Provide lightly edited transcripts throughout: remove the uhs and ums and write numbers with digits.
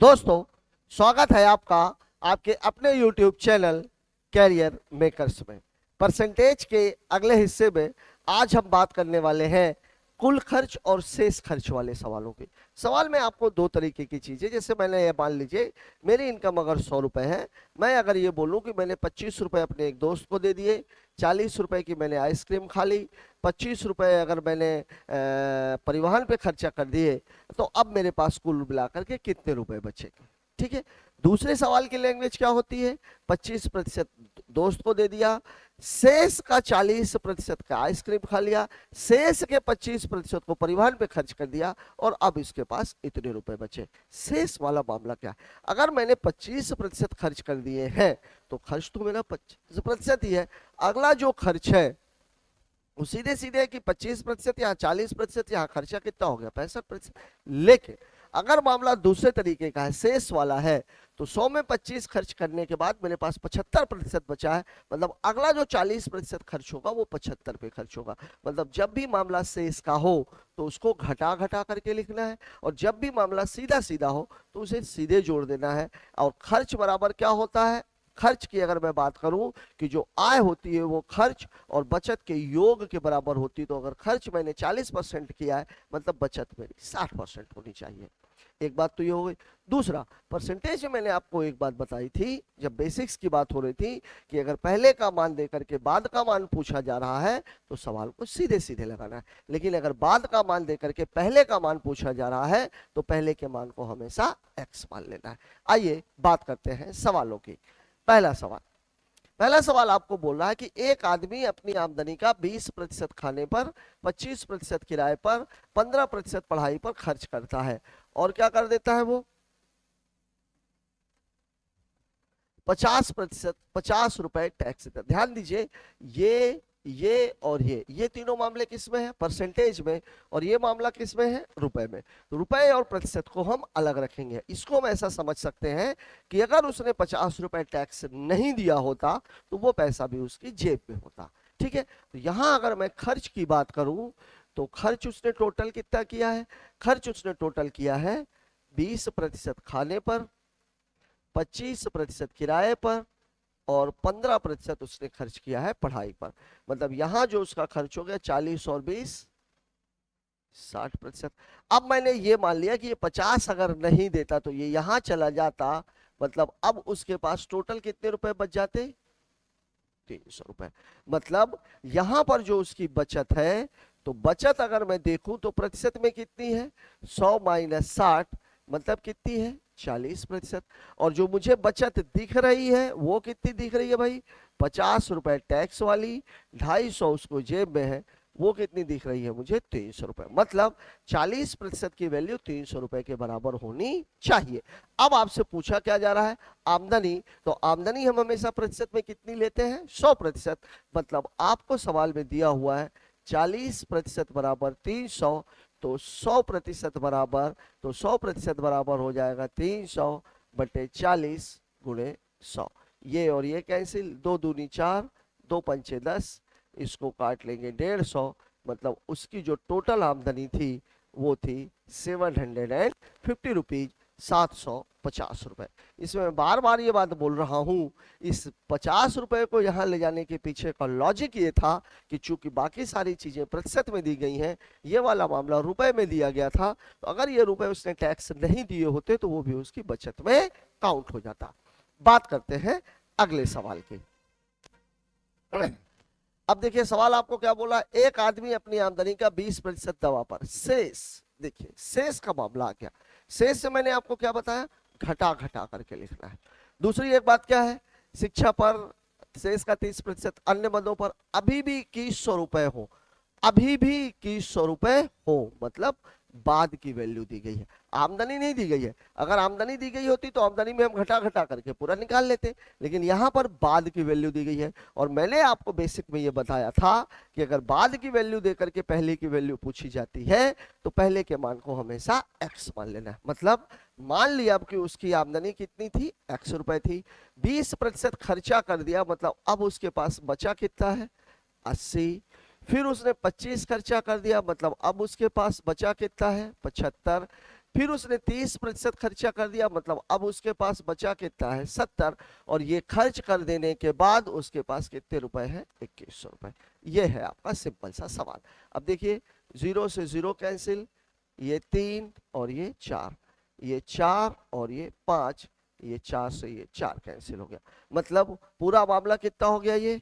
दोस्तों, स्वागत है आपका आपके अपने YouTube चैनल कैरियर मेकर्स में। परसेंटेज के अगले हिस्से में आज हम बात करने वाले हैं कुल खर्च और शेष खर्च वाले सवालों की। सवाल में आपको दो तरीके की चीजें, जैसे मैंने ये मान लीजिए मेरी इनकम अगर 100 रुपए है, मैं अगर ये बोलूं कि मैंने 25 रुपए अपने एक दोस्त को दे दिए, 40 रुपए की मैंने आइसक्रीम खा ली, 25 रुपए अगर मैंने परिवहन पे खर्चा कर दिए, तो अब मेरे पास कुल मिलाकर के कितने रुपए बचेंगे। ठीक है। दूसरे सवाल की लैंग्वेज क्या होती है? 25% दोस्त को दे दिया, शेष का 40% का आइसक्रीम खा लिया, शेष के 25% को परिवहन पे खर्च कर दिया और अब इसके पास इतने रुपए बचे। शेष वाला मामला क्या है? अगर मैंने 25% खर्च कर दिए हैं तो खर्च तो मेरा 25% ही है। अगला जो खर्च है वो सीधे सीधे कि 25% या 40%, यहाँ खर्चा कितना हो गया? 65%। लेकिन अगर मामला दूसरे तरीके का है, शेष वाला है, तो 100 में 25 खर्च करने के बाद मेरे पास 75% बचा है। मतलब अगला जो 40% खर्च होगा वो 75 पे खर्च होगा। मतलब जब भी मामला शेष का हो तो उसको घटा घटा करके लिखना है, और जब भी मामला सीधा सीधा हो तो उसे सीधे जोड़ देना है। और खर्च बराबर क्या होता है? खर्च की अगर मैं बात करूं कि जो आय होती है वो खर्च और बचत के योग के बराबर होती है। तो अगर खर्च मैंने 40% किया है, मतलब बचत मेरी 60% होनी चाहिए। एक बात तो ये हो गई। दूसरा, परसेंटेज में मैंने आपको एक बात बताई थी जब बेसिक्स की बात हो रही थी कि अगर पहले का मान देकर के बाद का मान पूछा जा रहा है तो सवाल को सीधे सीधे लगाना है, लेकिन अगर बाद का मान देकर के पहले का मान पूछा जा रहा है तो पहले के मान को हमेशा एक्स मान लेना है। आइए बात करते हैं सवालों की। पहला सवाल आपको बोल रहा है कि एक आदमी अपनी आमदनी का 20% खाने पर, 25% किराए पर, 15% पढ़ाई पर खर्च करता है, और क्या कर देता है वो? 50%, 50 रुपए टैक्स देता है। ध्यान दीजिए, ये और ये तीनों मामले किस में है? परसेंटेज में। और ये मामला किस में है? रुपए में। तो रुपए और प्रतिशत को हम अलग रखेंगे। इसको हम ऐसा समझ सकते हैं कि अगर उसने 50 रुपए टैक्स नहीं दिया होता तो वो पैसा भी उसकी जेब में होता। ठीक है। तो यहां अगर मैं खर्च की बात करूं तो खर्च उसने टोटल कितना किया है? खर्च उसने टोटल किया है 20% खाने पर, 25% किराए पर, और 15% उसने खर्च किया है पढ़ाई पर। मतलब यहां जो उसका खर्च हो गया 40 और 20, 60%। अब मैंने ये मान लिया कि ये 50 अगर नहीं देता तो ये यहां चला जाता। मतलब अब उसके पास टोटल कितने रुपए बच जाते? 300 रुपए। मतलब यहां पर जो उसकी बचत है, तो बचत अगर मैं देखूं तो प्रतिशत में कितनी है? 100 माइनस 60, मतलब कितनी है? 40%। और जो मुझे बचत दिख रही है वो कितनी दिख रही है भाई? 50 रुपए टैक्स वाली, 250 उसको जेब में है, वो कितनी दिख रही है मुझे? 300 रुपए। मतलब 40% की वैल्यू 300 रुपए के बराबर होनी चाहिए। अब आपसे पूछा क्या जा रहा है? आमदनी। तो आमदनी हम हमेशा प्रतिशत में कितनी लेते हैं? 100%। मतलब आपको सवाल में दिया हुआ है 40% बराबर 300, तो 100% बराबर हो जाएगा 300/40 गुणे 100। ये और ये कैंसिल, 2 दूनी 4, 2 पंचे 10, इसको काट लेंगे 150। मतलब उसकी जो टोटल आमदनी थी वो थी 750 रुपीज, 750 रुपए। इसमें मैं बार बार ये बात बोल रहा हूं, इस 50 रुपए को यहां ले जाने के पीछे का लॉजिक ये था कि चूंकि बाकी सारी चीजें प्रतिशत में दी गई हैं, ये वाला मामला रुपए में दिया गया था, तो अगर ये रुपए उसने टैक्स नहीं दिए होते तो वो भी उसकी बचत में काउंट हो जाता। बात करते हैं अगले सवाल की। अब देखिए सवाल आपको क्या बोला? एक आदमी अपनी आमदनी का 20% दवा पर शेष, देखिए शेष का मामला आ गया। शेष से मैंने आपको क्या बताया? घटा घटा करके लिखना है। दूसरी एक बात क्या है? शिक्षा पर शेष का 30%, अन्य मदों पर अभी भी 2100 रुपए हो, अभी भी 2100 रुपए हो, मतलब बाद की वैल्यू दी गई है, आमदनी नहीं दी गई है। अगर आमदनी दी गई होती तो आमदनी में हम घटा घटा करके पूरा निकाल लेते, लेकिन यहां पर बाद की वैल्यू दी गई है। और मैंने आपको बेसिक में ये बताया था कि अगर बाद की वैल्यू देकर के पहले की वैल्यू पूछी जाती है तो पहले के मान को हमेशा एक्स मान लेना है। मतलब मान लिया अब कि उसकी आमदनी कितनी थी? ₹100 थी, 20% खर्चा कर दिया, मतलब अब उसके पास बचा कितना है? 80। फिर उसने 25 खर्चा कर दिया, मतलब अब उसके पास बचा कितना है? 75। फिर उसने 30% खर्चा कर दिया, मतलब अब उसके पास बचा कितना है 70, और ये खर्च कर देने के बाद उसके पास कितने रुपए हैं 2100 रुपए। ये है आपका सिंपल सा सवाल। अब देखिए 0 से 0 कैंसिल, ये 3 और ये 4, ये 4 और ये 5, ये 4 से ये 4 कैंसिल हो गया। मतलब पूरा मामला कितना हो गया ये,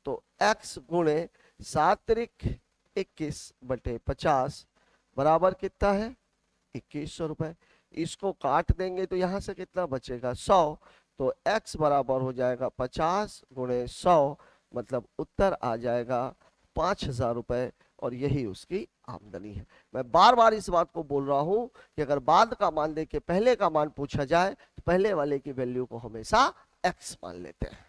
तो x गुणे 7 त्रिक 21 बटे 50 बराबर कितना है 2100 रुपए। इसको काट देंगे तो यहां से कितना बचेगा 100, तो x बराबर हो जाएगा 50 गुणे 100, मतलब उत्तर आ जाएगा 5000 रुपए, और यही उसकी आमदनी है। मैं बार बार इस बात को बोल रहा हूं कि अगर बाद का मान दे के पहले का मान पूछा जाए तो पहले वाले की वैल्यू को हमेशा x मान लेते हैं।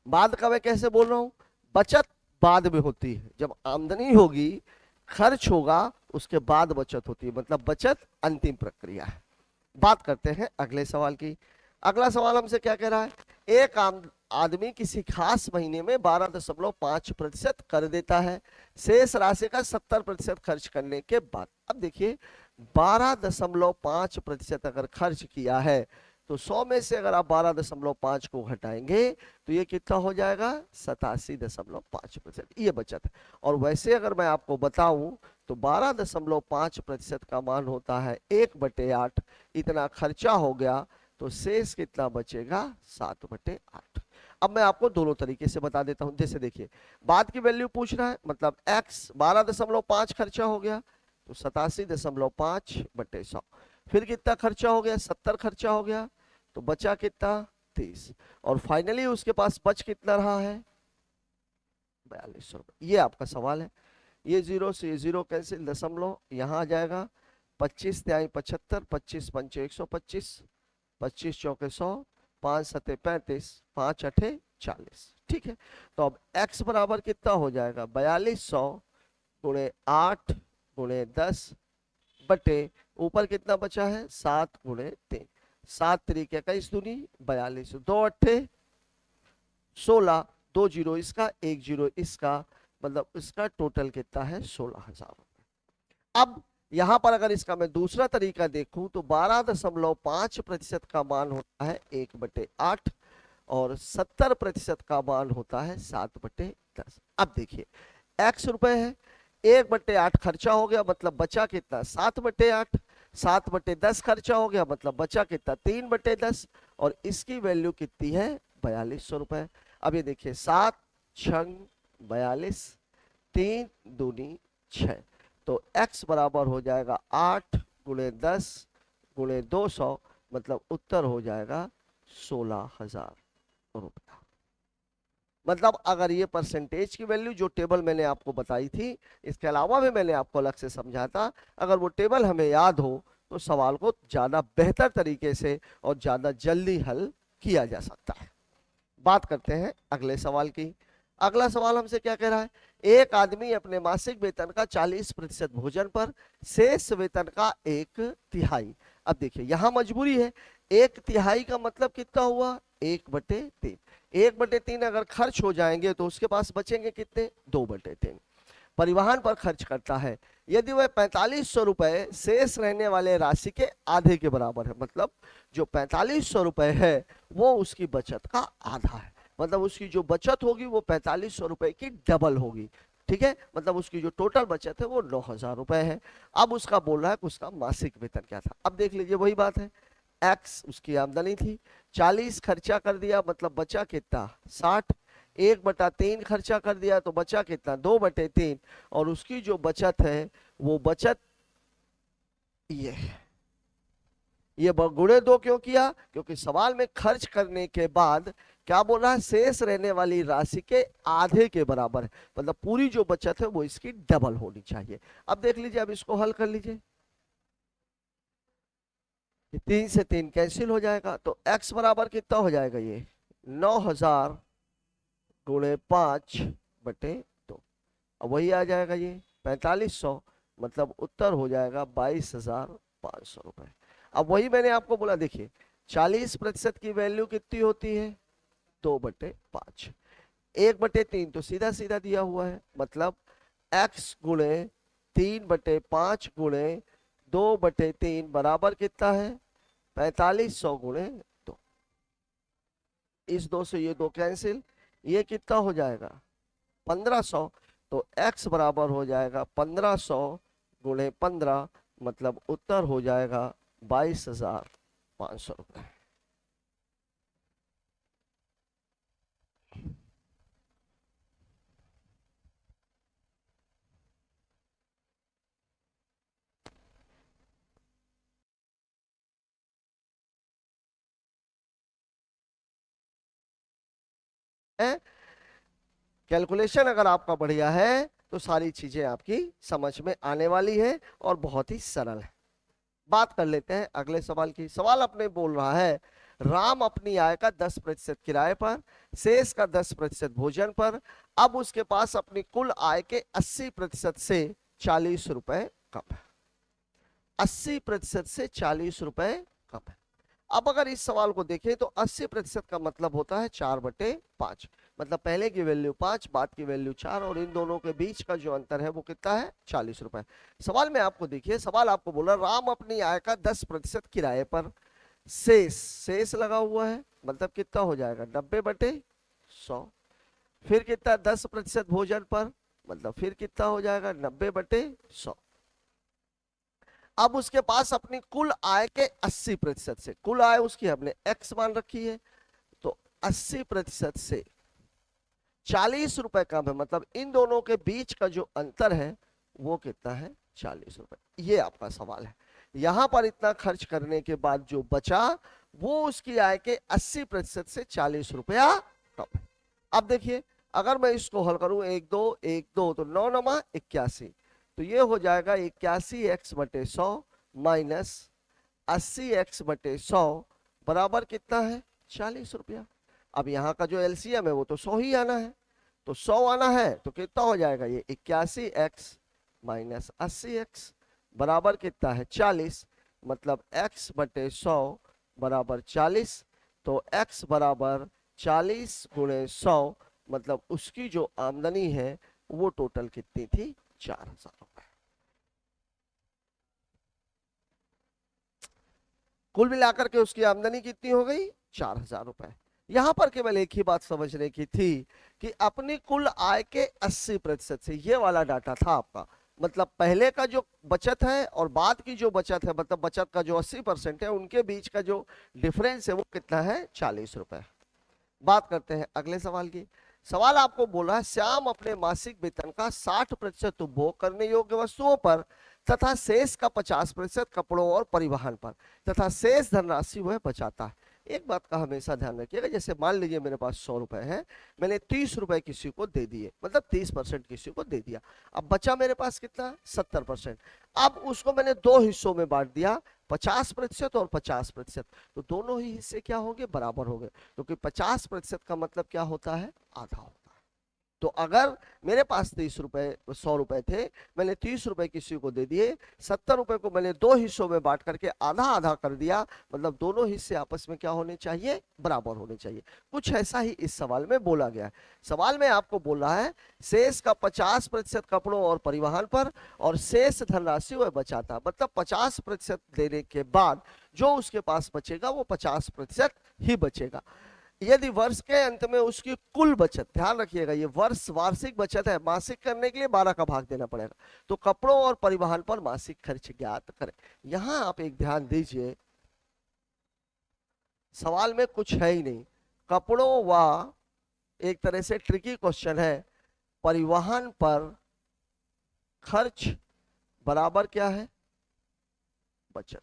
बाद का मैं कैसे बोल रहा हूं, बचत बाद में होती है, जब आमदनी होगी खर्च होगा उसके बाद बचत होती है, मतलब बचत अंतिम प्रक्रिया है। बात करते हैं अगले सवाल की। अगला सवाल हमसे क्या कह रहा है, एक आदमी किसी खास महीने में 12.5% कर देता है, शेष राशि का 70% खर्च करने के बाद। अब देखिए 12.5% अगर खर्च किया है तो 100 में से अगर आप 12.5 को घटाएंगे तो ये कितना हो जाएगा 87.5%, ये बचत है। और वैसे अगर मैं आपको बताऊं तो 12.5% का मान होता है 1/8, इतना खर्चा हो गया तो शेष कितना बचेगा 7/8। अब मैं आपको दोनों तरीके से बता देता हूं। जैसे देखिए बाद की वैल्यू पूछ रहा है, मतलब x 12.5 खर्चा हो गया तो 87.5/100, फिर कितना खर्चा हो गया 70 खर्चा हो गया, तो बचा कितना 30, और फाइनली उसके पास बच कितना रहा है 4200 रुपए। ये आपका सवाल है। ये 0 से 0 कैंसिल, दशमलव यहां आ जाएगा, 25 तिहाई 75, 25 पंचे 125, 25 चौके 100, 5 सते 35, 5 अठे 40। ठीक है, तो अब x बराबर कितना हो जाएगा 4200 गुणे 8 गुणे 10 बटे ऊपर कितना बचा है 7 गुणे 3, 7 तरीके का 21 दूनी 42, 2 अट्ठे 16, 2 जीरो इसका 1 जीरो इसका, मतलब इसका टोटल कितना है 16,000 रुपए। अब यहां पर अगर इसका मैं दूसरा तरीका देखूं तो 12.5% का मान होता है 1/8 और 70% का मान होता है 7/10। अब देखिए x रुपए है, 1/8 खर्चा हो गया, मतलब बचा कितना 7/8, 7/10 खर्चा हो गया, मतलब बचा कितना 3/10, और इसकी वैल्यू कितनी है 4200 रुपए। अब ये देखिए 7 छंग 42, 3 दूनी 6, तो x बराबर हो जाएगा 8 गुणे 10 गुणे 200, मतलब उत्तर हो जाएगा 16,000 रुपया। मतलब अगर ये परसेंटेज की वैल्यू जो टेबल मैंने आपको बताई थी, इसके अलावा भी मैंने आपको अलग से समझा था, अगर वो टेबल हमें याद हो तो सवाल को ज्यादा बेहतर तरीके से और ज्यादा जल्दी हल किया जा सकता है। बात करते हैं अगले सवाल की। अगला सवाल हमसे क्या कह रहा है, एक आदमी अपने मासिक वेतन का 40% भोजन पर, शेष वेतन का 1/3। अब देखिए यहां मजबूरी है, 1/3 का मतलब कितना हुआ 1/3, 1/3 अगर खर्च हो जाएंगे तो उसके पास बचेंगे कितने 2/3। परिवहन पर खर्च करता है, यदि वह 4500 रुपए शेष रहने वाले राशि के आधे के बराबर है, मतलब जो 4500 रुपए है वो उसकी बचत का आधा है, मतलब उसकी जो बचत होगी वो 4500 रुपए की डबल होगी। ठीक है, मतलब उसकी जो टोटल बचत है वो 9000 रुपए है। अब उसका बोल रहा है कि उसका मासिक वेतन क्या था। अब देख लीजिए वही बात है, x उसकी आमदनी थी, 40 खर्चा कर दिया, मतलब बचा कितना 60, 1/3 खर्चा कर दिया तो बचा कितना 2/3, और उसकी जो बचत है वो बचत ये है। ये गुणे 2 क्यों किया, क्योंकि सवाल में खर्च करने के बाद क्या बोल रहा है शेष रहने वाली राशि के आधे के बराबर है, मतलब पूरी जो बचत है वो इसकी डबल होनी चाहिए। अब देख लीजिए, अब इसको हल कर लीजिए, 3 से 3 कैंसिल हो जाएगा, तो x बराबर कितना हो जाएगा ये 9000 गुणे 5/2, अब वही आ जाएगा ये 4500, मतलब उत्तर हो जाएगा 22,500 रुपए। अब वही मैंने आपको बोला, देखिए 40% की वैल्यू कितनी होती है 2/5, 1/3 तो सीधा सीधा दिया हुआ है, मतलब x गुणे 3/5 गुणे 2/3 बराबर कितना है 4500 गुणे 2। इस 2 से ये 2 कैंसिल, ये कितना हो जाएगा 1500। तो x बराबर हो जाएगा 1500 गुणे 15, मतलब उत्तर हो जाएगा 22,500 रुपए। कैलकुलेशन अगर आपका बढ़िया है तो सारी चीजें आपकी समझ में आने वाली है और बहुत ही सरल है। बात कर लेते हैं अगले सवाल की। सवाल अपने बोल रहा है राम अपनी आय का 10% किराए पर, शेष का 10% भोजन पर, अब उसके पास अपनी कुल आय के 80% से 40 रुपए कम है। 80% से 40 रुपए कम है। अब अगर इस सवाल को देखें तो 80% का मतलब होता है 4/5, मतलब पहले की वैल्यू 5, बाद की वैल्यू 4, और इन दोनों के बीच का जो अंतर है वो कितना है 40 रुपए। सवाल में आपको देखिए, सवाल आपको बोला राम अपनी आय का 10% किराए पर, शेष लगा हुआ है, मतलब कितना हो जाएगा 90/100। फिर कितना 10% भोजन पर, मतलब फिर कितना हो जाएगा 90/100। अब उसके पास अपनी कुल आय के 80% से, कुल आय उसकी हमने x मान रखी है, तो 80% से 40 रुपए कम है, मतलब इन दोनों के बीच का जो अंतर है वो कितना है 40 रुपए। ये आपका सवाल है। यहां पर इतना खर्च करने के बाद जो बचा वो उसकी आय के 80% से 40 रुपया कम है। अब देखिए अगर मैं इसको हल करूं 1 2 1 2 तो 9 नमा 81, तो ये हो जाएगा 81x/100 माइनस 80x/100 बराबर कितना है 40 रुपया। अब यहाँ का जो एलसीएम है वो तो 100 ही आना है, तो 100 आना है तो कितना हो जाएगा ये 81x माइनस 80x बराबर कितना है 40, मतलब x/100 बराबर 40। तो x बराबर 40 गुणे 100, मतलब उसकी जो आमदनी है वो टोटल कितनी थी 4,000 रुपए। कुल मिलाकर के उसकी आमदनी कितनी हो गई 4,000 रुपए। यहां पर केवल एक ही बात समझने की थी कि अपनी कुल आय के 80% से, ये वाला डाटा था आपका, मतलब पहले का जो बचत है और बाद की जो बचत है, मतलब बचत का जो 80% है उनके बीच का जो डिफरेंस है वो कितना है 40 रुपए। बात करते हैं अगले सवाल की। सवाल आपको बोला है श्याम अपने मासिक वेतन का 60% उपभोग करने योग्य वस्तुओं पर तथा शेष का 50% कपड़ों और परिवहन पर तथा शेष धनराशि वह बचाता है। एक बात का हमेशा ध्यान रखिएगा, जैसे मान लीजिए मेरे पास 100 रुपए है, मैंने 30 रुपए किसी को दे दिए, मतलब 30% किसी को दे दिया, अब बचा मेरे पास कितना 70%। अब उसको मैंने दो हिस्सों में बांट दिया, 50% और 50%, तो दोनों ही हिस्से क्या होंगे बराबर होंगे, क्योंकि 50% का मतलब क्या होता है आधा होता है। तो अगर मेरे पास 30 रुपए 100 रुपए थे, मैंने 30 रुपए किसी को दे दिए, 70 रुपए को मैंने दो हिस्सों में बांट करके आधा आधा कर दिया, मतलब दोनों हिस्से आपस में क्या होने चाहिए बराबर होने चाहिए। कुछ ऐसा ही इस सवाल में बोला गया है। सवाल में आपको बोल रहा है शेष का 50% कपड़ों और परिवहन पर और शेष धनराशि वह बचाता, मतलब 50% देने के बाद जो उसके पास बचेगा वो 50% ही बचेगा। यदि वर्ष के अंत में उसकी कुल बचत, ध्यान रखिएगा ये वर्ष वार्षिक बचत है, मासिक करने के लिए 12 का भाग देना पड़ेगा, तो कपड़ों और परिवहन पर मासिक खर्च ज्ञात करें। यहां आप एक ध्यान दीजिए, सवाल में कुछ है ही नहीं, कपड़ों व एक तरह से ट्रिकी क्वेश्चन है, परिवहन पर खर्च बराबर क्या है बचत,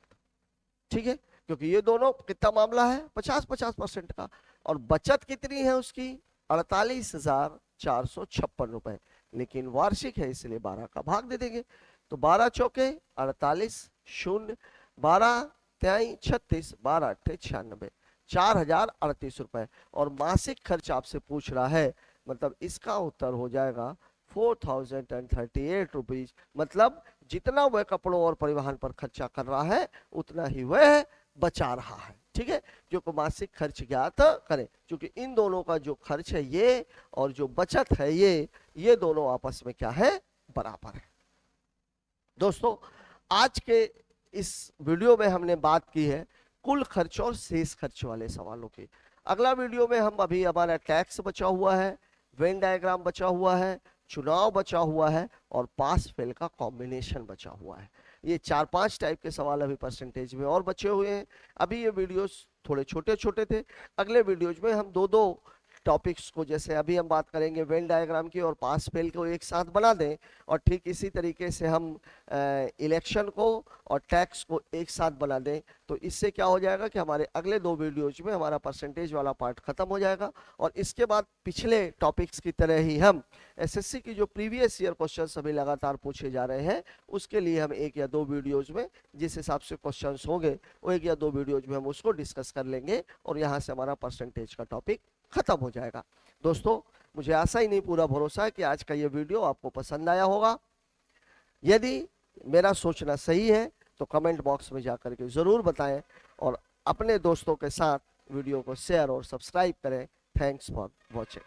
ठीक है, क्योंकि ये दोनों कितना मामला है 50-50% का, और बचत कितनी है उसकी 48,456 रुपए, लेकिन वार्षिक है इसलिए 12 का भाग दे देंगे, तो 12 चौके 48, शून्य 12 त्याई 36, 12 अट्ठे 96, 4,038 रुपए। और मासिक खर्च आपसे पूछ रहा है, मतलब इसका उत्तर हो जाएगा 4,038 रुपीज, मतलब जितना वह कपड़ों और परिवहन पर खर्चा कर रहा है उतना ही वह बचा रहा है, ठीक है, क्योंकि मासिक खर्च ज्ञात करें, क्योंकि इन दोनों का जो खर्च है ये और जो बचत है ये दोनों आपस में क्या है बराबर है। दोस्तों आज के इस वीडियो में हमने बात की है कुल खर्च और शेष खर्च वाले सवालों की। अगला वीडियो में हम अभी हमारा टैक्स बचा हुआ है, वेन डायग्राम बचा हुआ है, चुनाव बचा हुआ है और पास फेल का कॉम्बिनेशन बचा हुआ है। ये 4-5 टाइप के सवाल अभी परसेंटेज में और बचे हुए हैं। अभी ये वीडियोस थोड़े छोटे छोटे थे, अगले वीडियोज में हम दो दो टॉपिक्स को, जैसे अभी हम बात करेंगे वेन डायग्राम की और पास फेल को एक साथ बना दें, और ठीक इसी तरीके से हम इलेक्शन को और टैक्स को एक साथ बना दें, तो इससे क्या हो जाएगा कि हमारे अगले 2 वीडियोज में हमारा परसेंटेज वाला पार्ट खत्म हो जाएगा। और इसके बाद पिछले टॉपिक्स की तरह ही हम एसएससी की जो प्रीवियस ईयर क्वेश्चन अभी लगातार पूछे जा रहे हैं, उसके लिए हम 1 या 2 वीडियोज में जिस हिसाब से क्वेश्चन होंगे वो 1 या 2 वीडियोज में हम उसको डिस्कस कर लेंगे और यहाँ से हमारा परसेंटेज का टॉपिक खत्म हो जाएगा। दोस्तों, मुझे आशा ही नहीं पूरा भरोसा है कि आज का ये वीडियो आपको पसंद आया होगा। यदि मेरा सोचना सही है तो कमेंट बॉक्स में जाकर के जरूर बताएं और अपने दोस्तों के साथ वीडियो को शेयर और सब्सक्राइब करें। Thanks for watching.